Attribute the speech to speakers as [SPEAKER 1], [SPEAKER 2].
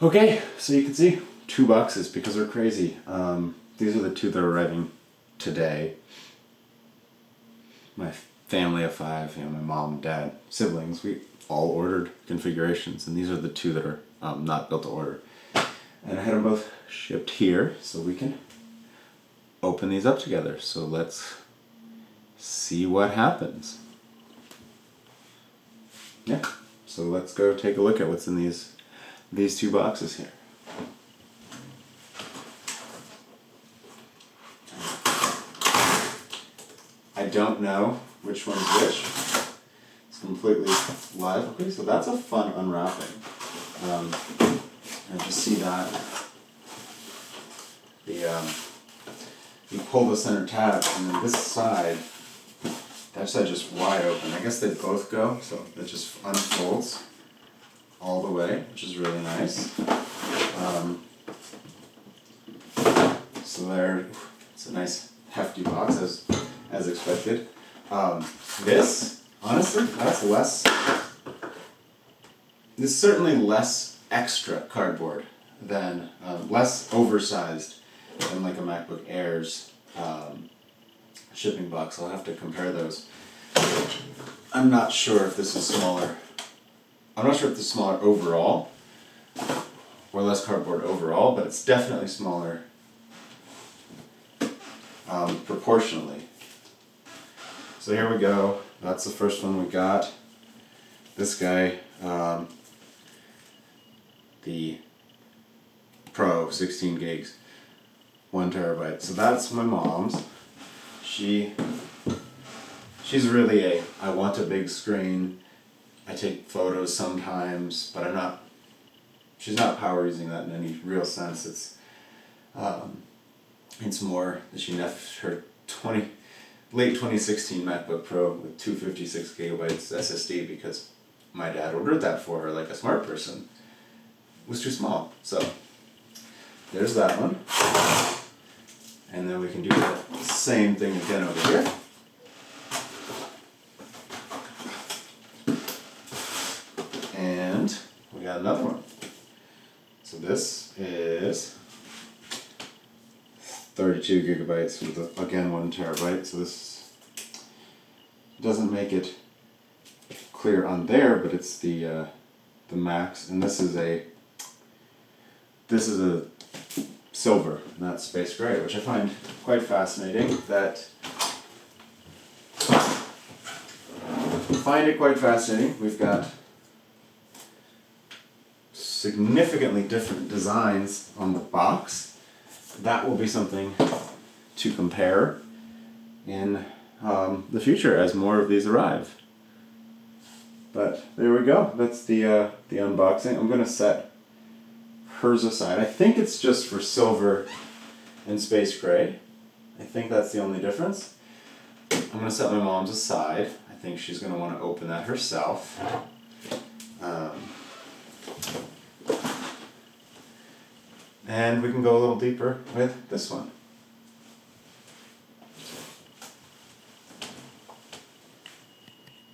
[SPEAKER 1] Okay, so you can see 2 boxes because they're crazy. These are the 2 that are arriving today. My family of 5, my mom, dad, siblings, we all ordered configurations, and these are the 2 that are not built to order. And I had them both shipped here so we can open these up together. So let's see what happens. Yeah, so let's go take a look at what's in these 2 boxes here. I don't know which one's which. It's completely live. Okay, so that's a fun unwrapping. And just see that you pull the center tab, and then this side, that side just wide open. I guess they both go, so it just unfolds all the way, which is really nice. So there, it's a nice hefty box as expected. This, honestly, that's less. This is certainly less extra cardboard than less oversized than like a MacBook Airs shipping box. I'll have to compare those. I'm not sure if this is smaller. I'm not sure if this is smaller overall or less cardboard overall, but it's definitely smaller proportionally. So here we go. That's the first one we got. This guy, the Pro 16 gigs, 1 terabyte. So that's my mom's. She's really I want a big screen. I take photos sometimes, but she's not power using that in any real sense. It's more that she left her late 2016 MacBook Pro with 256 gigabytes SSD because my dad ordered that for her like a smart person. It was too small. So there's that one. And then we can do the same thing again over here. And we got another one. So this is 32 gigabytes with, again, 1 terabyte. So this doesn't make it clear on there, but it's the max. And this is a silver, not space gray, which I find quite fascinating. We've got significantly different designs on the box. That will be something to compare in the future as more of these arrive. But there we go. That's the unboxing. I'm going to set hers aside. I think it's just for silver and space gray. I think that's the only difference. I'm going to set my mom's aside. I think she's going to want to open that herself. And we can go a little deeper with this one.